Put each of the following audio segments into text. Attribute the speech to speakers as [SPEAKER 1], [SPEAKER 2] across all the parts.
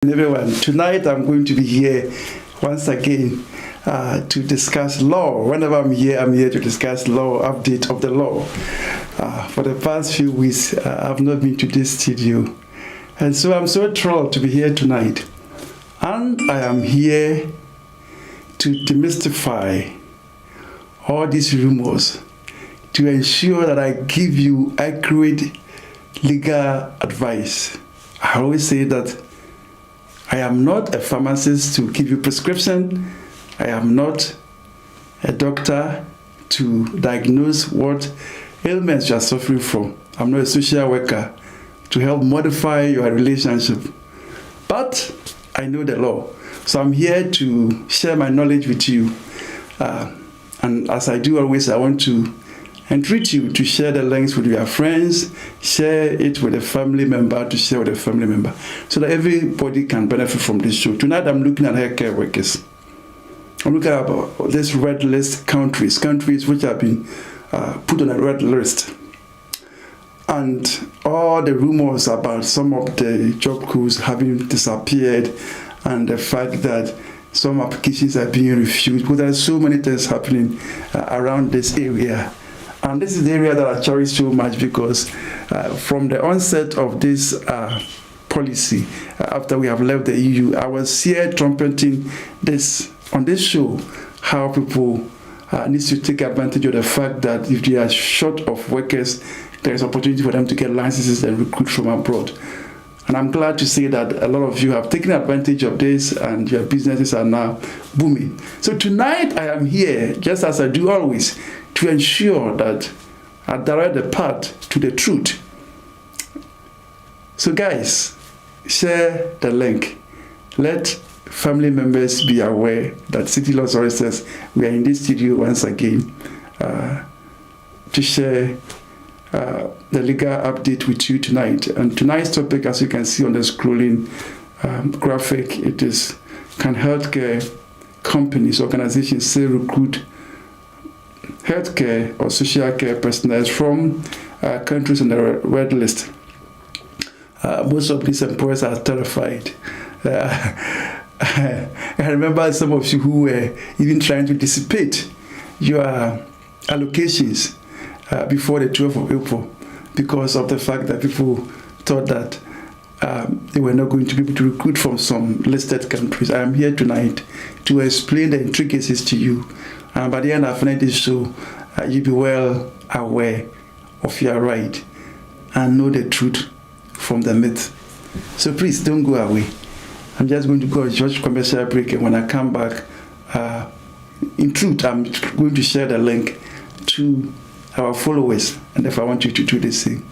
[SPEAKER 1] Everyone, tonight I'm going to be here once again to discuss law. Whenever I'm here to discuss law, update of the law. For the past few weeks, I've not been to this studio, and so I'm so thrilled to be here tonight. And I am here to demystify all these rumors, to ensure that I give you accurate legal advice. I always say that I am not a pharmacist to give you prescription. I am not a doctor to diagnose what ailments you are suffering from. I'm not a social worker to help modify your relationship. But I know the law. So I'm here to share my knowledge with you. And as I do always, I want to entreat you to share the links with your friends, share it with a family member, to share with a family member, so that everybody can benefit from this show. Tonight I'm looking at healthcare workers. I'm looking at about this red list countries which have been put on a red list. And all the rumors about some of the job codes having disappeared, and the fact that some applications are being refused, because there are so many things happening around this area. And this is the area that I cherish so much, because from the onset of this policy, after we have left the EU, I was here trumpeting this on this show, how people need to take advantage of the fact that if they are short of workers, there is opportunity for them to get licenses and recruit from abroad. And I'm glad to say that a lot of you have taken advantage of this, and your businesses are now booming. So tonight I am here, just as I do always, to ensure that I direct the path to the truth. So guys, share the link. Let family members be aware that CITI Law Solicitors, we are in this studio once again to share the legal update with you tonight. And tonight's topic, as you can see on the scrolling graphic, it is, can healthcare companies, organizations still recruit healthcare or social care personnel from countries on the red list? Most of these employers are terrified. I remember some of you who were even trying to dissipate your allocations before the 12th of April, because of the fact that people thought that they were not going to be able to recruit from some listed countries. I am here tonight to explain the intricacies to you. And by the end of this show, you'll be well aware of your right and know the truth from the myth. So please don't go away. I'm just going to go a short commercial break, and when I come back, in truth, I'm going to share the link to our followers, and if I want you to do the same.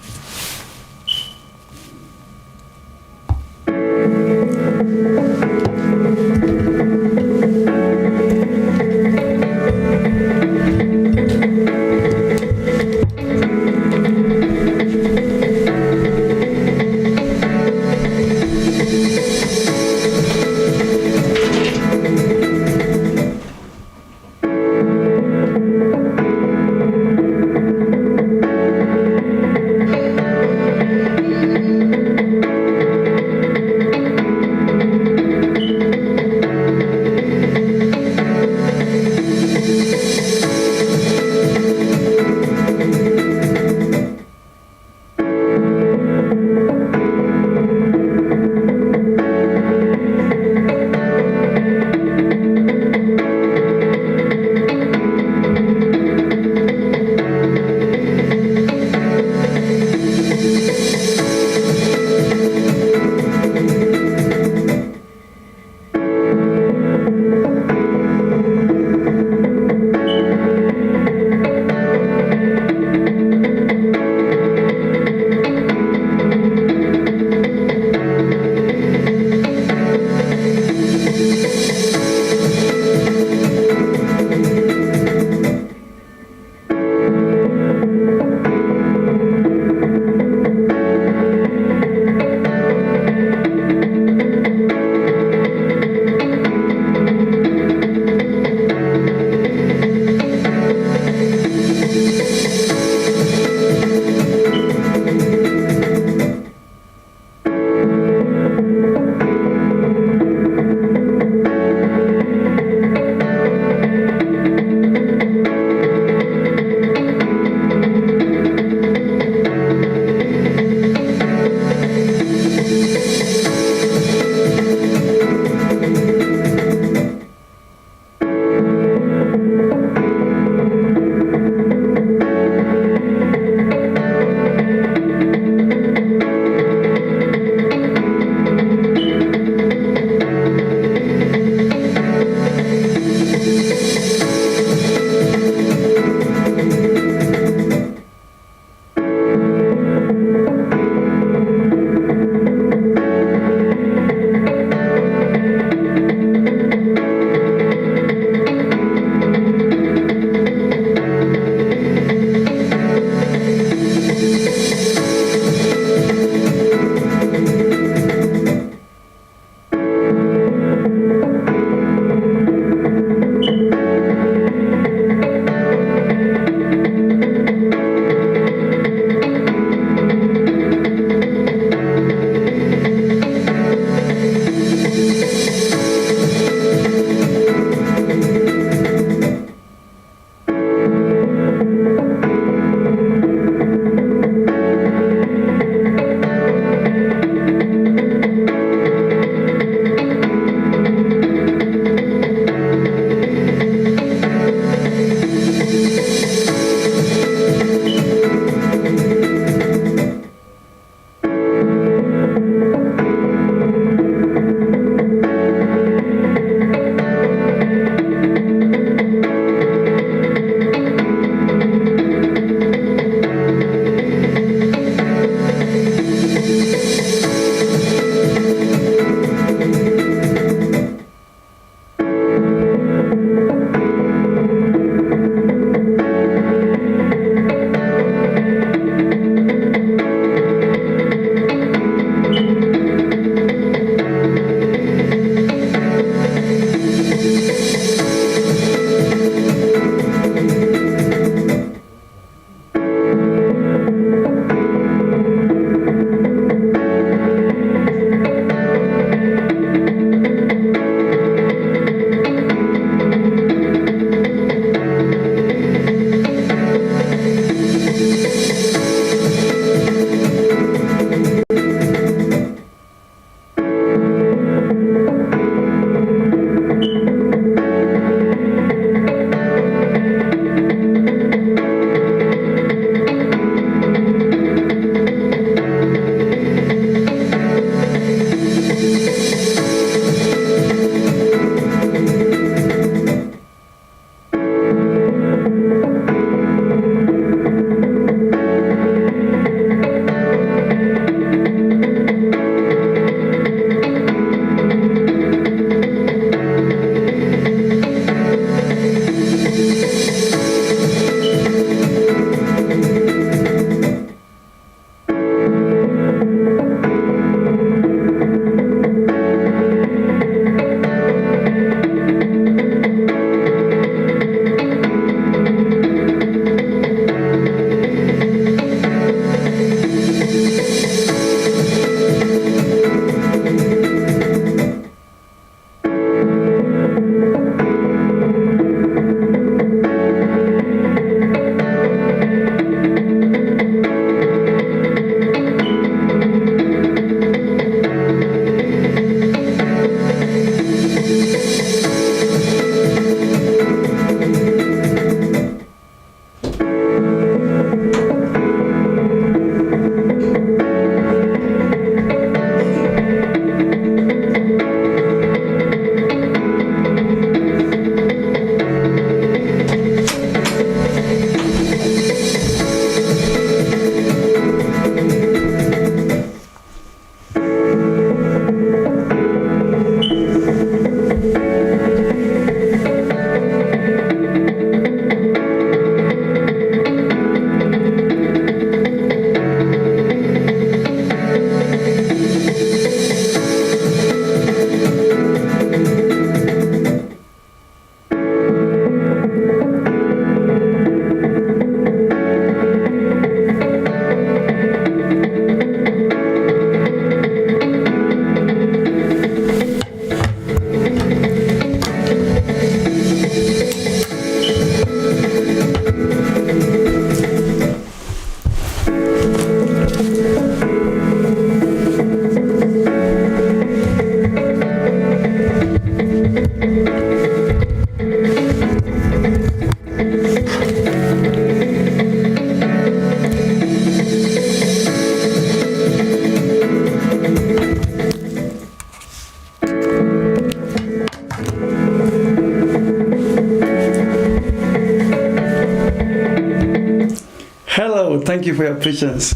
[SPEAKER 1] thank you for your patience.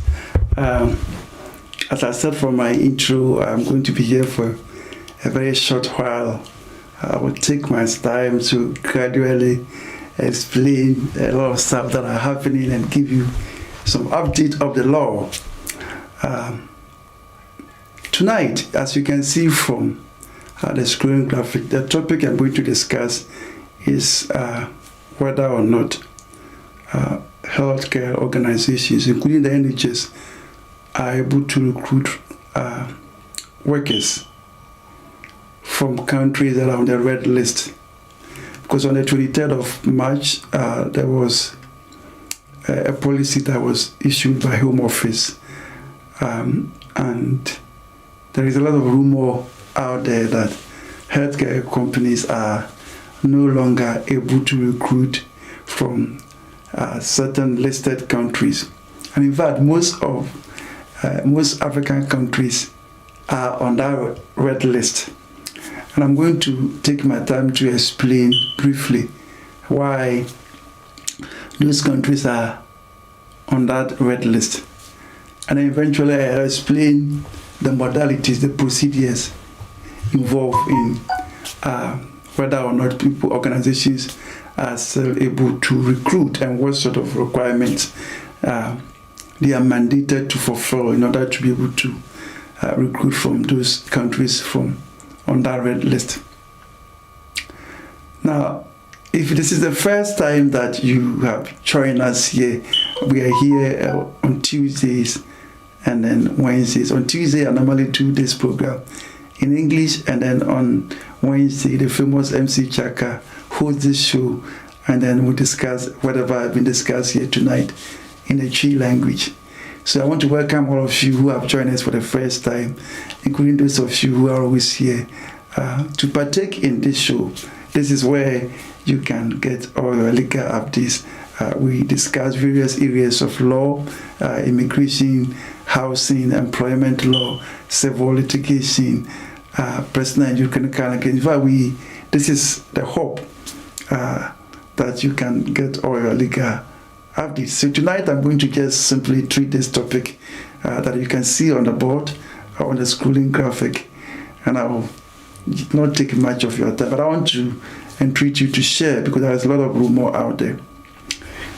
[SPEAKER 1] As I said from my intro, I'm going to be here for a very short while. I will take my time to gradually explain a lot of stuff that are happening and give you some update of the law. Tonight, as you can see from the screen graphic, the topic I'm going to discuss is whether or not healthcare organizations, including the NHS, are able to recruit workers from countries that are on the red list. Because on the 23rd of March, there was a policy that was issued by Home Office, and there is a lot of rumor out there that healthcare companies are no longer able to recruit from certain listed countries. And in fact, most African countries are on that red list. And I'm going to take my time to explain briefly why those countries are on that red list. And then eventually I'll explain the modalities, the procedures involved in whether or not organizations are still able to recruit and what sort of requirements they are mandated to fulfill in order to be able to recruit from those countries from on that red list. Now, if this is the first time that you have joined us here, we are here on Tuesdays and then Wednesdays. On Tuesday, I normally do this program in English, and then on Wednesday, the famous MC Chaka hosts this show, and then we'll discuss whatever I've been discussed here tonight in the Chi language. So I want to welcome all of you who have joined us for the first time, including those of you who are always here to partake in this show. This is where you can get all your legal updates. We discuss various areas of law, immigration, housing, employment law, civil litigation, personal and jurisdictional litigation. In fact, this is the hope that you can get all your legal updates. So tonight I'm going to just simply treat this topic that you can see on the board, on the scrolling graphic, and I will not take much of your time, but I want to entreat you to share because there is a lot of rumor out there.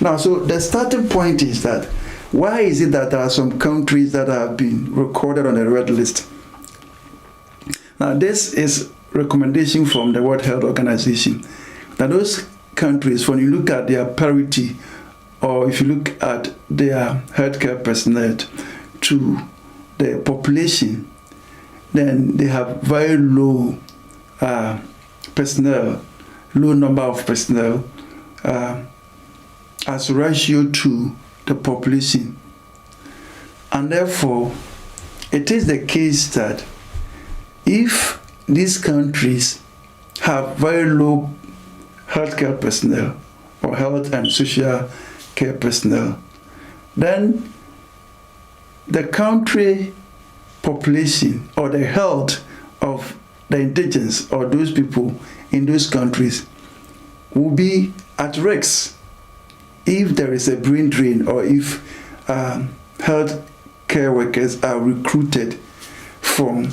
[SPEAKER 1] Now, so the starting point is that why is it that there are some countries that have been recorded on the red list? Now, this is recommendation from the World Health Organization that those countries, when you look at their parity, or if you look at their healthcare personnel to the population, then they have very low personnel, low number of personnel as a ratio to the population. And therefore, it is the case that if these countries have very low healthcare personnel or health and social care personnel, then the country population or the health of the indigenous or those people in those countries will be at risk if there is a brain drain or if health care workers are recruited from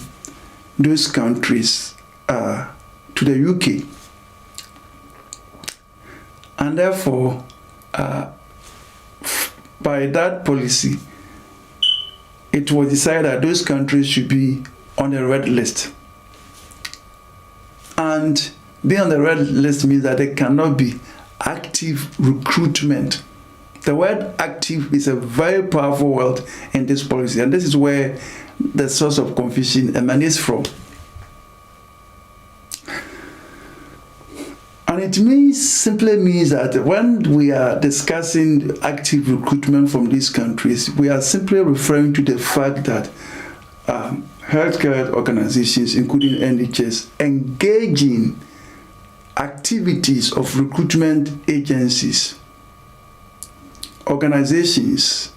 [SPEAKER 1] those countries to the UK. And therefore, by that policy, it was decided that those countries should be on the red list. And being on the red list means that there cannot be active recruitment. The word active is a very powerful word in this policy, and this is where the source of confusion emanates from. And it simply means that when we are discussing active recruitment from these countries, we are simply referring to the fact that healthcare organizations, including NHS, engage in activities of recruitment agencies, organizations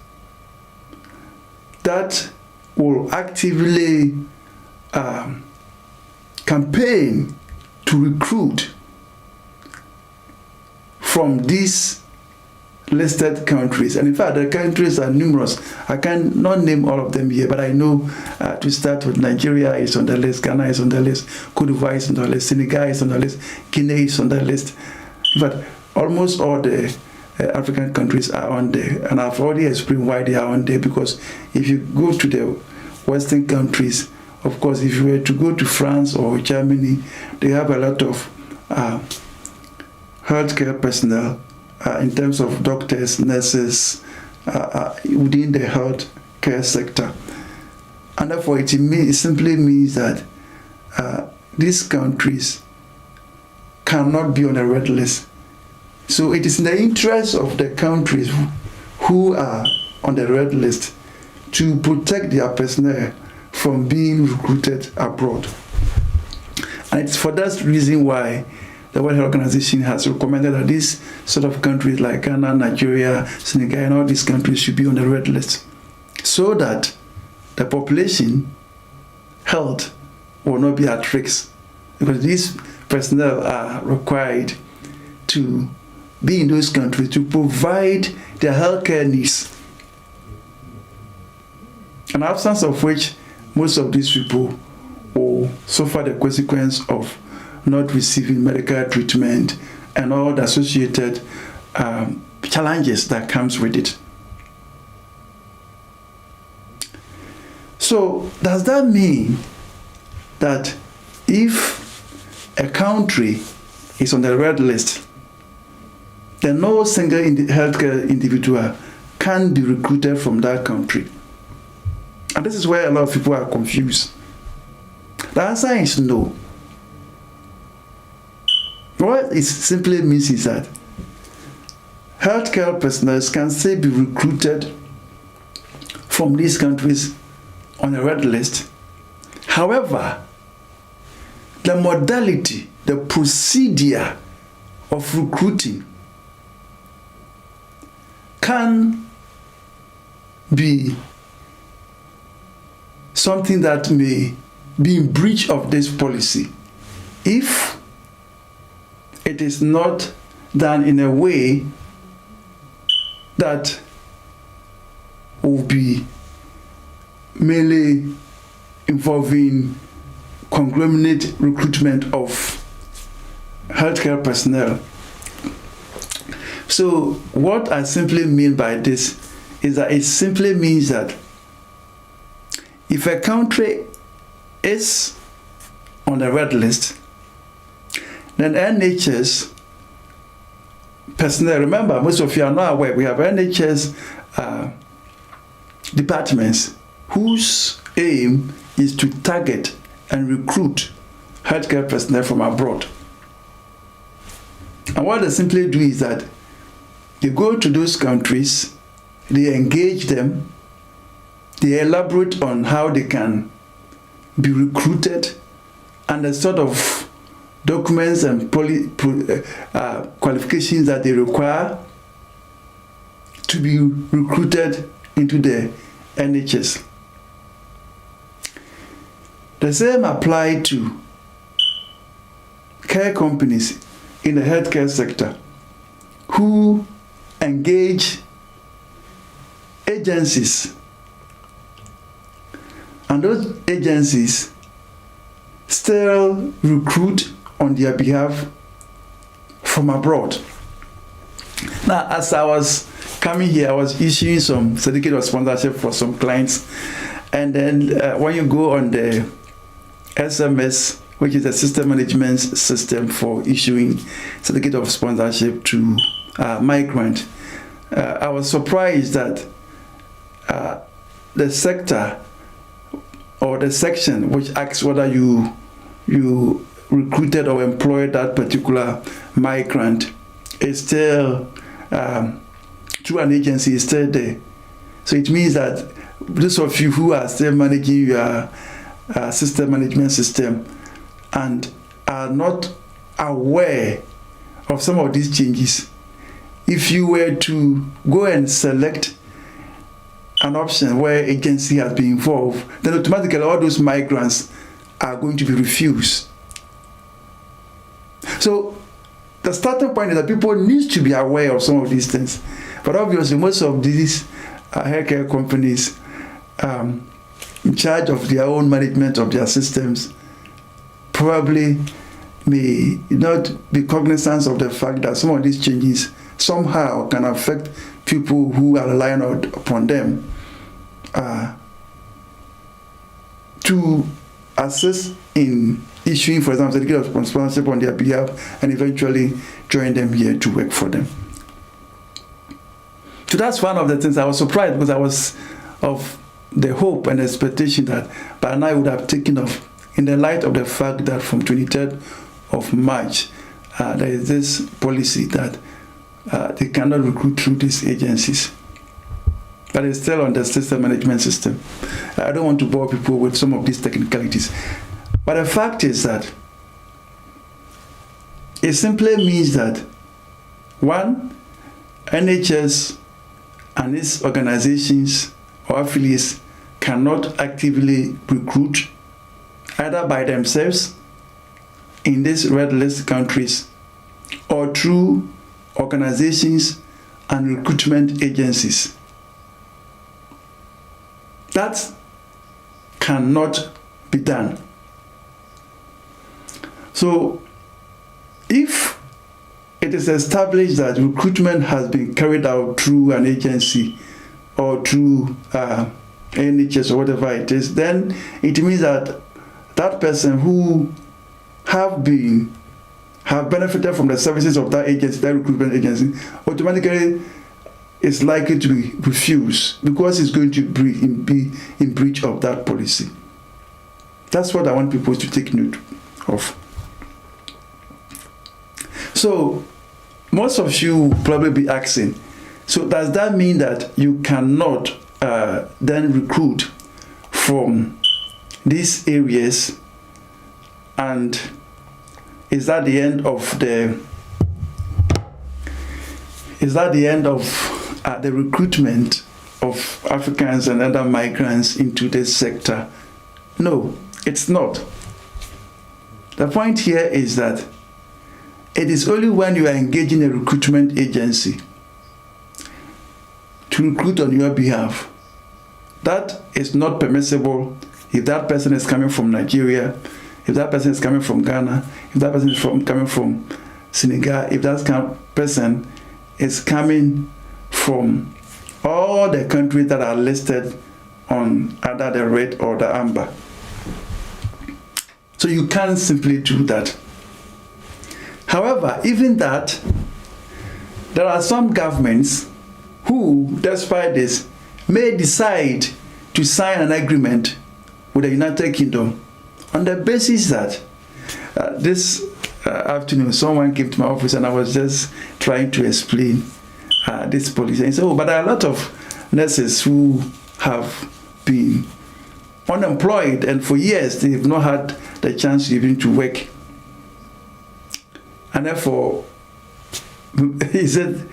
[SPEAKER 1] that will actively campaign to recruit from these listed countries. And in fact, the countries are numerous. I cannot name all of them here, but I know to start with, Nigeria is on the list, Ghana is on the list, Cote d'Ivoire is on the list, Senegal is on the list, Guinea is on the list. But almost all the African countries are on there. And I've already explained why they are on there, because if you go to the Western countries, of course, if you were to go to France or Germany, they have a lot of healthcare personnel in terms of doctors, nurses, within the healthcare sector. And therefore, it simply means that these countries cannot be on a red list. So it is in the interest of the countries who are on the red list to protect their personnel from being recruited abroad. And it's for that reason why the World Health Organization has recommended that these sort of countries like Ghana, Nigeria, Senegal, and all these countries should be on the red list, so that the population health will not be at risk, because these personnel are required to be in those countries to provide their healthcare needs, an absence of which most of these people will suffer the consequence of not receiving medical treatment and all the associated challenges that comes with it. So does that mean that if a country is on the red list, then no single healthcare individual can be recruited from that country? And this is where a lot of people are confused. The answer is no. What it simply means is that healthcare personnel can still be recruited from these countries on a red list. However, the modality, the procedure of recruiting can be something that may be in breach of this policy if it is not done in a way that will be mainly involving conglomerate recruitment of healthcare personnel. So what I simply mean by this is that it simply means that if a country is on the red list, then NHS personnel, remember, most of you are not aware, we have NHS departments whose aim is to target and recruit healthcare personnel from abroad. And what they simply do is that they go to those countries, they engage them, they elaborate on how they can be recruited and the sort of documents and qualifications that they require to be recruited into the NHS. The same apply to care companies in the healthcare sector who engage agencies, and those agencies still recruit on their behalf from abroad. Now, as I was coming here, I was issuing some certificate of sponsorship for some clients, and then when you go on the SMS, which is a system management system for issuing certificate of sponsorship to migrant, I was surprised that the sector or the section which asks whether you recruited or employed that particular migrant is still through an agency, is still there. So it means that those of you who are still managing your system management system and are not aware of some of these changes, if you were to go and select an option where agency has been involved, then automatically all those migrants are going to be refused. So the starting point is that people need to be aware of some of these things. But obviously, most of these healthcare companies in charge of their own management of their systems probably may not be cognizant of the fact that some of these changes somehow can affect people who are relying upon them to assist in issuing, for example, certificate of sponsorship on their behalf and eventually join them here to work for them. So that's one of the things I was surprised, because I was of the hope and expectation that by now I would have taken off, in the light of the fact that from 23rd of March, there is this policy that they cannot recruit through these agencies. But it's still on the system management system. I don't want to bore people with some of these technicalities. But the fact is that it simply means that, one, NHS and its organizations or affiliates cannot actively recruit either by themselves in these red list countries or through organizations and recruitment agencies. That cannot be done. So, if it is established that recruitment has been carried out through an agency or through NHS or whatever it is, then it means that that person who have benefited from the services of that agency, that recruitment agency, automatically is likely to be refused because it's going to be in breach of that policy. That's what I want people to take note of. So, most of you will probably be asking, so does that mean that you cannot then recruit from these areas, and is that the end of the recruitment of Africans and other migrants into this sector? No, it's not. The point here is that it is only when you are engaging a recruitment agency to recruit on your behalf that is not permissible if that person is coming from Nigeria, if that person is coming from Ghana, if that person is coming from Senegal, if that person is coming from all the countries that are listed on either the red or the amber. So you can't simply do that. However, even that, there are some governments who, despite this, may decide to sign an agreement with the United Kingdom on the basis that this afternoon someone came to my office and I was just trying to explain this policy. And he said, oh, but there are a lot of nurses who have been unemployed and for years they've not had the chance even to work. And therefore, he said,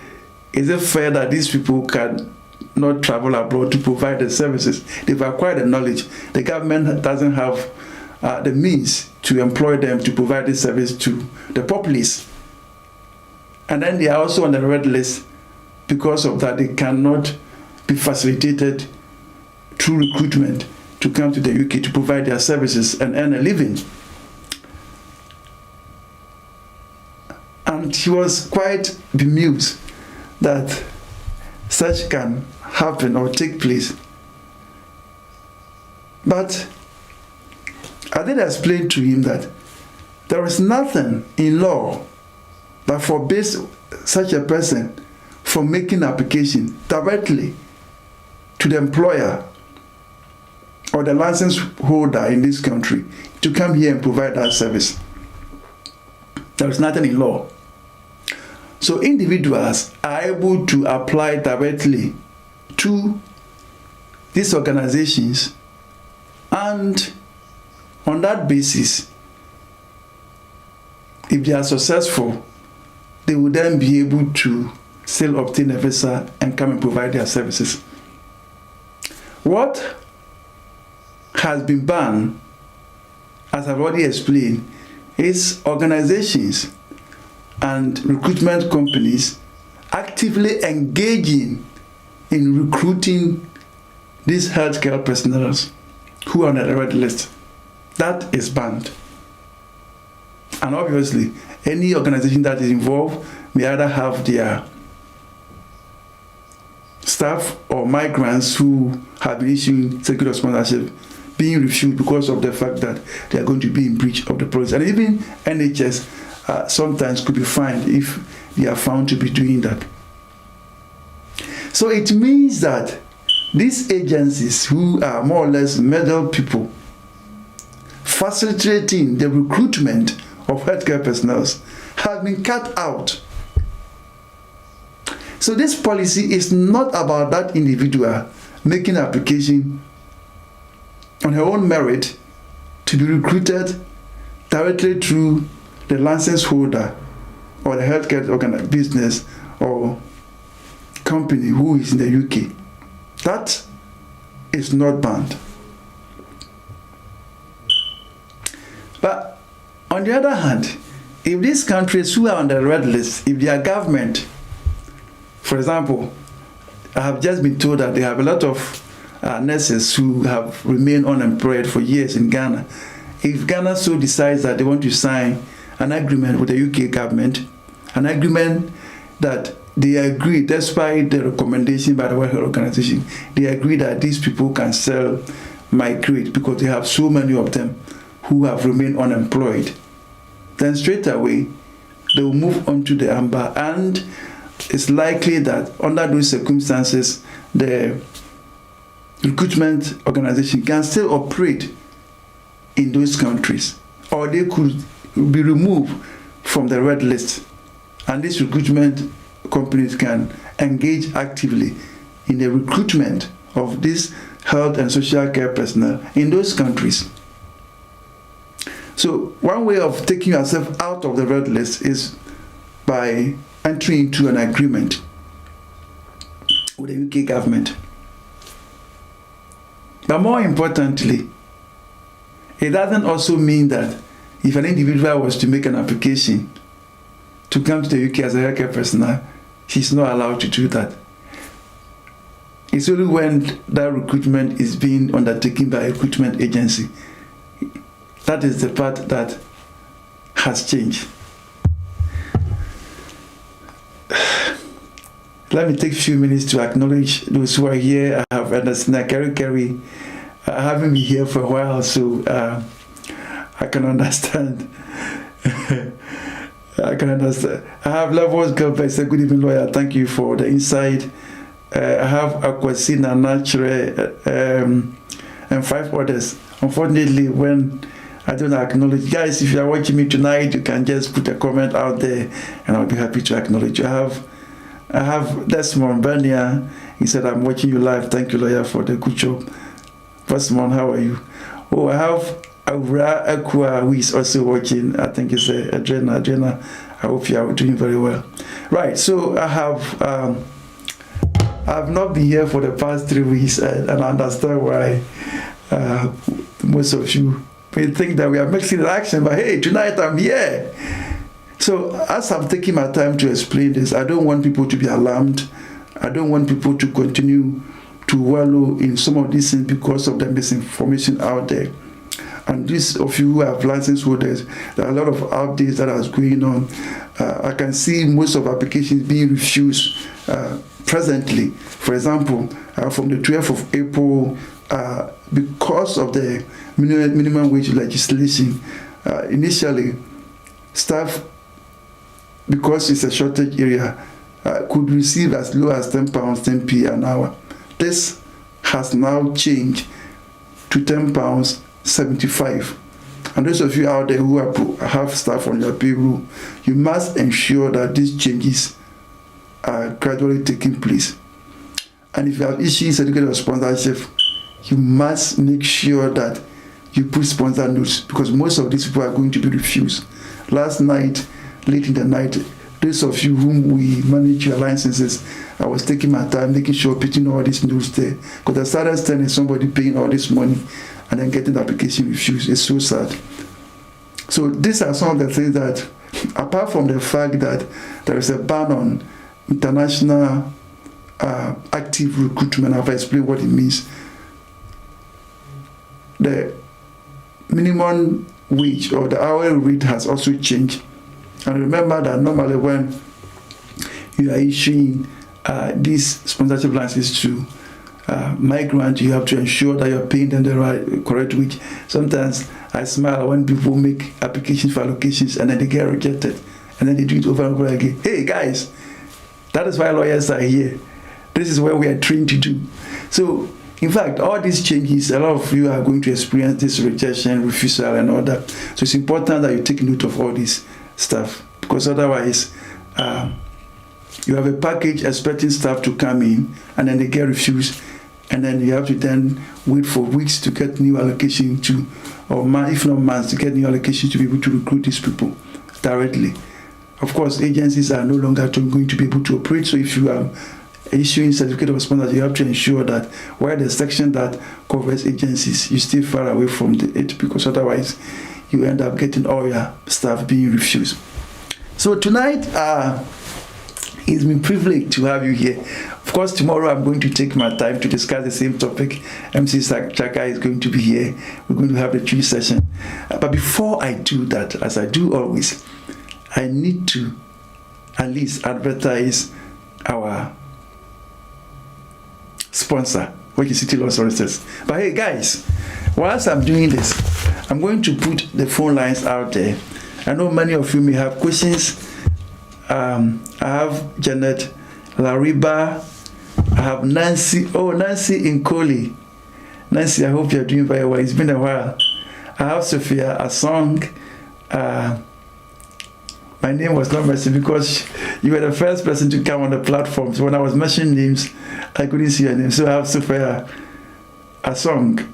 [SPEAKER 1] is it fair that these people can not travel abroad to provide the services? They've acquired the knowledge. The government doesn't have the means to employ them to provide this service to the populace. And then they are also on the red list because of that. They cannot be facilitated through recruitment to come to the UK to provide their services and earn a living. And he was quite bemused that such can happen or take place. But I did explain to him that there is nothing in law that forbids such a person from making application directly to the employer or the license holder in this country to come here and provide that service. There is nothing in law. So individuals are able to apply directly to these organizations, and on that basis, if they are successful, they will then be able to still obtain a visa and come and provide their services. What has been banned, as I've already explained, is organizations and recruitment companies actively engaging in recruiting these healthcare personnel who are on the red list. That is banned. And obviously, any organization that is involved may either have their staff or migrants who have been issuing security sponsorship being refused because of the fact that they are going to be in breach of the policy. And even NHS sometimes could be fined if they are found to be doing that. So it means that these agencies, who are more or less middle people, facilitating the recruitment of healthcare personnel, have been cut out. So this policy is not about that individual making an application on her own merit to be recruited directly through the license holder or the healthcare business or company who is in the UK. That is not banned. But on the other hand, if these countries who are on the red list, if their government, for example, I have just been told that they have a lot of nurses who have remained unemployed for years in Ghana. If Ghana so decides that they want to sign an agreement with the UK government, an agreement that they agree, despite the recommendation by the World Health Organization, they agree that these people can migrate because they have so many of them who have remained unemployed, then straight away they will move on to the amber, and it's likely that under those circumstances the recruitment organization can still operate in those countries, or they could be removed from the red list, and these recruitment companies can engage actively in the recruitment of these health and social care personnel in those countries. So one way of taking yourself out of the red list is by entering into an agreement with the UK government. But more importantly, it doesn't also mean that if an individual was to make an application to come to the UK as a healthcare personnel, he's not allowed to do that. It's only when that recruitment is being undertaken by a recruitment agency. That is the part that has changed. Let me take a few minutes to acknowledge those who are here. I have understood Kerry. I haven't been here for a while, so I can understand. I can understand. I have Levels Gilbert, say good evening, lawyer. Thank you for the insight. I have Akwasina Nachre and 5 others. Unfortunately, when I don't acknowledge, guys, if you are watching me tonight, you can just put a comment out there, and I'll be happy to acknowledge you. I have Desmond Bernia. He said, I'm watching you live. Thank you, lawyer, for the good job. Desmond, how are you? Oh, I have Aura Ekwa, who is also watching. I think it's Adrena. I hope you are doing very well. Right, so I've not been here for the past 3 weeks, and I understand why most of you may think that we are mixing the action, but hey, tonight I'm here. So as I'm taking my time to explain this, I don't want people to be alarmed. I don't want people to continue to wallow in some of these things because of the misinformation out there. And these of you who have license holders, there are a lot of updates that are going on. I can see most of applications being refused presently. For example, from the 12th of April, because of the minimum wage legislation, initially, staff, because it's a shortage area, could receive as low as £10, 10p an hour. This has now changed to £10.75. And those of you out there who have staff on your payroll, you must ensure that these changes are gradually taking place. And if you have issued certificate of sponsorship, you must make sure that you put sponsor notes, because most of these people are going to be refused. Last night, late in the night, those of you whom we manage your licenses, I was taking my time making sure putting all these notes there, because the saddest thing is somebody paying all this money and then getting the application refused. It's so sad. So these are some of the things that apart from the fact that there is a ban on international active recruitment, I've explained what it means. The minimum wage or the hourly rate has also changed. And remember that normally when you are issuing these sponsorship licenses to migrants, you have to ensure that you're paying them the correct wage. Sometimes I smile when people make applications for allocations and then they get rejected. And then they do it over and over again. Hey guys, that is why lawyers are here. This is what we are trained to do. So, in fact, all these changes, a lot of you are going to experience this rejection, refusal, and all that. So it's important that you take note of all this stuff, because otherwise, you have a package expecting staff to come in, and then they get refused, and then you have to then wait for weeks to get new allocation to, or if not months, to get new allocation to be able to recruit these people directly. Of course, agencies are no longer going to be able to operate. So if you are issuing certificate of sponsor, you have to ensure that where the section that covers agencies, you stay far away from it, because otherwise you end up getting all your staff being refused. So tonight, it's been privileged to have you here. Of course, tomorrow I'm going to take my time to discuss the same topic. MC Chaka is going to be here. We're going to have the 3 session. But before I do that, as I do always, I need to at least advertise our sponsor, which is CITI Law Solicitors. But hey guys, whilst I'm doing this, I'm going to put the phone lines out there. I know many of you may have questions. I have Janet Lariba, I have Nancy, Nancy Nkoli. Nancy, I hope you're doing very well. It's been a while. I have Sophia Asong. My name was not mentioned because you were the first person to come on the platform. So when I was mentioning names, I couldn't see your name. So I have Sophia Asong,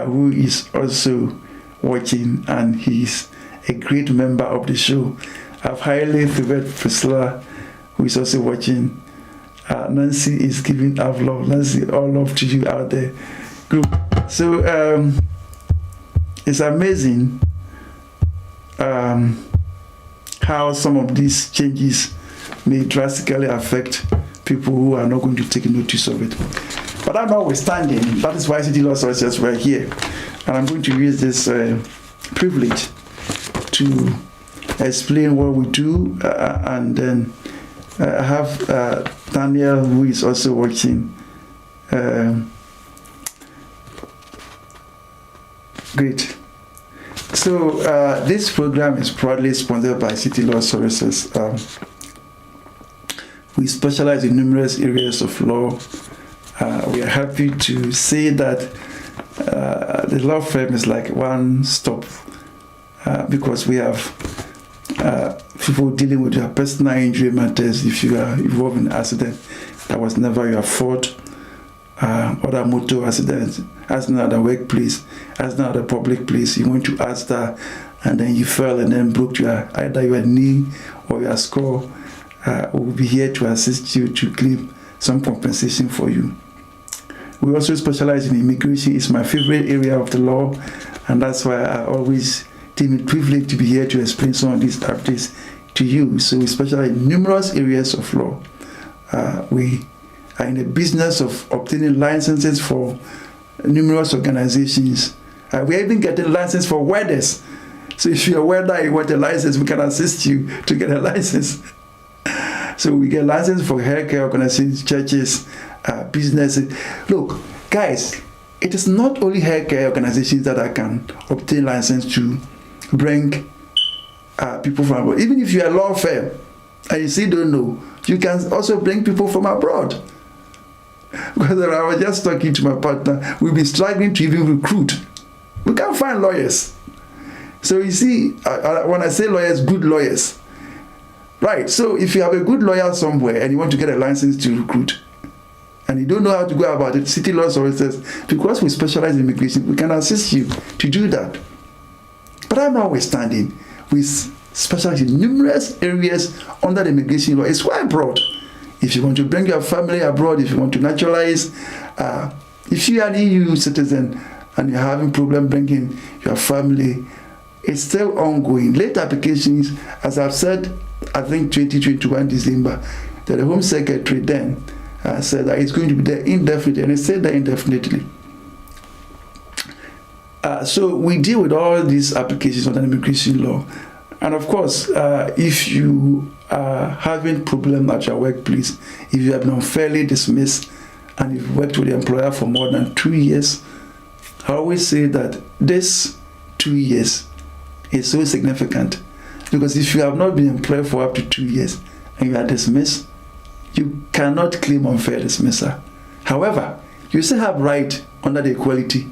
[SPEAKER 1] who is also watching, and he's a great member of the show. I've highly favored Priscilla, who is also watching. Nancy is giving out love. Nancy, all love to you out there. Good. So it's amazing how some of these changes may drastically affect people who are not going to take notice of it. But that notwithstanding, that is why CITI Law Solicitors were here. And I'm going to use this privilege to explain what we do, and then I have Daniel, who is also watching. Great. So this program is proudly sponsored by CITI Law Solicitors. We specialize in numerous areas of law. We are happy to say that the law firm is like one stop, because we have people dealing with your personal injury matters. If you are involved in an accident that was never your fault, other motor accidents, accident at the workplace, accident at a public place, you went to ASTA and then you fell and then broke either your knee or your skull, we'll be here to assist you to claim some compensation for you. We also specialize in immigration. It's my favorite area of the law, and that's why I always deem it privileged to be here to explain some of these updates to you. So we specialize in numerous areas of law. We are in the business of obtaining licenses for numerous organizations. We are even getting license for welders. So if you're a welder, you want a license, we can assist you to get a license. So we get license for healthcare organizations, churches, businesses. Look, guys, it is not only healthcare organizations that I can obtain license to bring people from abroad. Even if you're a law firm and you still don't know, you can also bring people from abroad. Because I was just talking to my partner, we've been struggling to even recruit. We can't find lawyers. So you see, when I say lawyers, good lawyers. Right, so if you have a good lawyer somewhere and you want to get a license to recruit, and you don't know how to go about it, CITI Law Solicitors, because we specialize in immigration, we can assist you to do that. But I'm notwithstanding, we specialize in numerous areas under the immigration law. It's quite broad. If you want to bring your family abroad, if you want to naturalize, if you are an EU citizen and you're having problem bringing your family it's still ongoing. Late applications, as I've said, I think 2021 December, that the Home Secretary then said that it's going to be there indefinitely, and it said that indefinitely. So we deal with all these applications under immigration law. And of course, if you are having problem at your workplace, if you have been unfairly dismissed and you've worked with the employer for more than 2 years, I always say that this 2 years is so significant, because if you have not been employed for up to 2 years and you are dismissed, you cannot claim unfair dismissal. However, you still have right under the equality.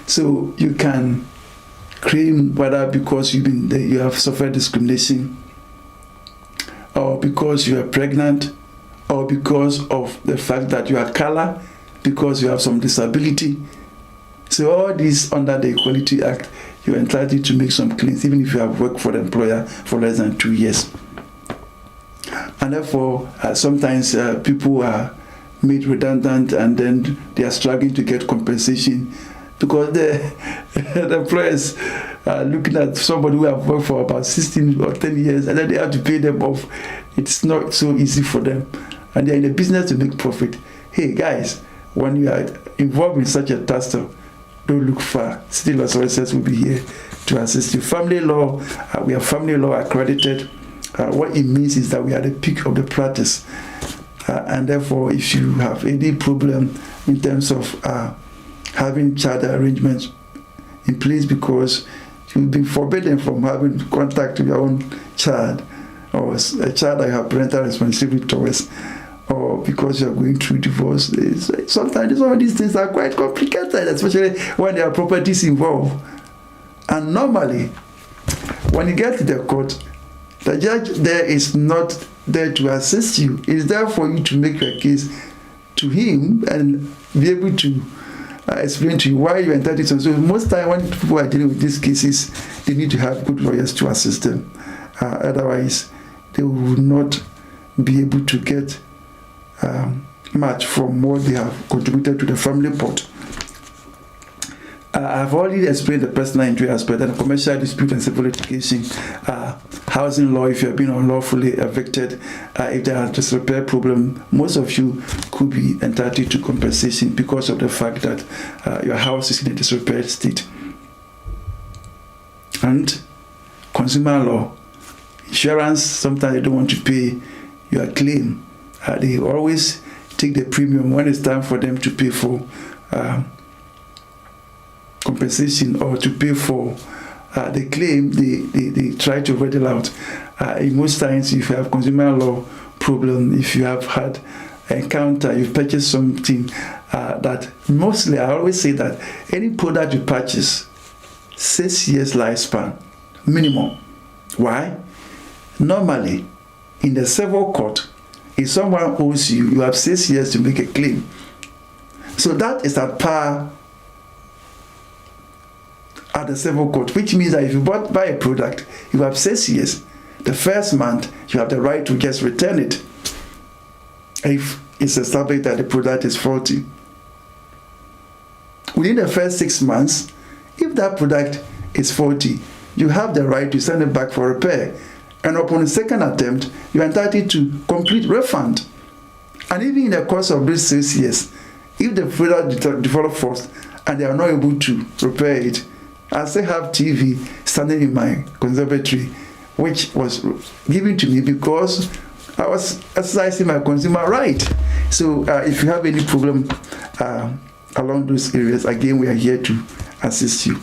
[SPEAKER 1] So you can claim whether because you have suffered discrimination, or because you are pregnant, or because of the fact that you are color, because you have some disability. So all these under the Equality Act, you're entitled to make some claims, even if you have worked for the employer for less than 2 years. And therefore, sometimes people are made redundant, and then they are struggling to get compensation, because the employers are looking at somebody who have worked for about 16 or 10 years, and then they have to pay them off. It's not so easy for them, and they're in the business to make profit. Hey guys, when you are involved in such a tussle, don't look far. CITI Law Solicitors will be here to assist you. Family law, we are family law accredited. What it means is that we are the peak of the practice, and therefore if you have any problem in terms of having child arrangements in place because you've been forbidden from having contact with your own child, or a child that you have parental responsibility towards, or because you're going through divorce, sometimes some of these things are quite complicated, especially when there are properties involved. And normally, when you get to the court, the judge there is not there to assist you. It's there for you to make your case to him and be able to explain to you why you're entitled to. So most time when people are dealing with these cases, they need to have good lawyers to assist them. Otherwise, they will not be able to get much from what they have contributed to the family pot. I've already explained the personal injury aspect and commercial dispute and civil litigation, housing law. If you have been unlawfully evicted, if there are disrepair problem, most of you could be entitled to compensation because of the fact that your house is in a disrepair state. And consumer law, insurance, sometimes they don't want to pay your claim. They always take the premium when it's time for them to pay for compensation or to pay for the claim. They try to wriggle out. In most times, if you have consumer law problem, if you have had an encounter, you've purchased something that mostly, I always say that any product you purchase, 6 years lifespan minimum. Why? Normally, in the civil court, if someone owes you, you have 6 years to make a claim. So that is at par at the civil court, which means that if you buy a product, you have 6 years. The first month, you have the right to just return it if it's established that the product is faulty. Within the first 6 months, if that product is faulty, you have the right to send it back for repair. And upon the second attempt, you are entitled to complete refund. And even in the course of these 6 years, if the product develops fault and they are not able to repair it, I still have TV standing in my conservatory, which was given to me because I was exercising my consumer right. So if you have any problem along those areas, again, we are here to assist you.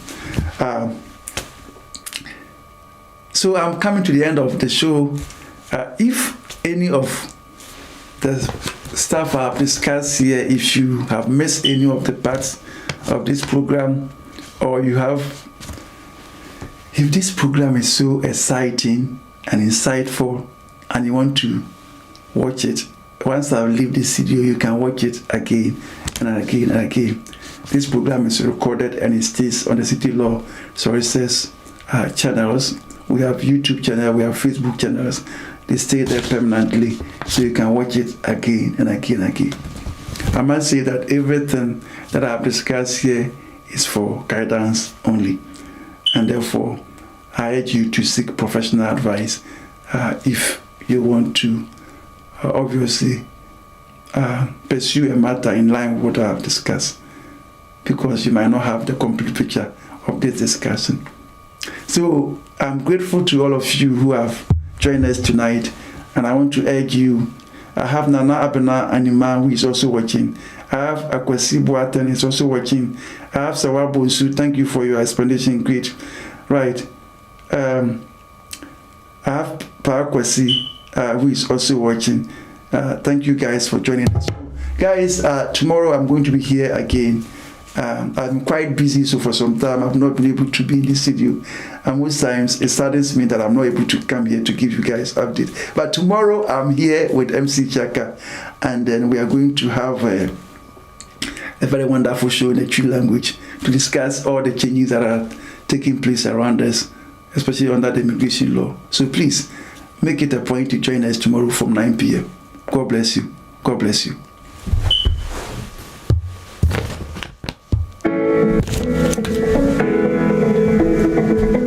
[SPEAKER 1] So I'm coming to the end of the show. If any of the stuff I have discussed here, if you have missed any of the parts of this program, or if this program is so exciting and insightful and you want to watch it, once I leave this video, you can watch it again and again and again. This program is recorded and it stays on the CITI Law Solicitors channels. We have YouTube channel, we have Facebook channels. They stay there permanently, so you can watch it again and again and again. I must say that everything that I've discussed here is for guidance only. and therefore I urge you to seek professional advice if you want to obviously pursue a matter in line with what I have discussed, because you might not have the complete picture of this discussion. So I'm grateful to all of you who have joined us tonight, and I want to urge you. I have Nana Abena Anima, who is also watching. I have Akwesi Boaten, is also watching. I have Sawabo Nsu, thank you for your explanation, great. Right. I have Parakwesi, who is also watching. Thank you guys for joining us. Guys, tomorrow I'm going to be here again. I'm quite busy, so for some time I've not been able to be in the studio, and most times it saddens me that I'm not able to come here to give you guys update. But tomorrow I'm here with MC Chaka, and then we are going to have a very wonderful show in the Twi language to discuss all the changes that are taking place around us, especially under the immigration law. So please make it a point to join us tomorrow from 9 p.m. God bless you. God bless you.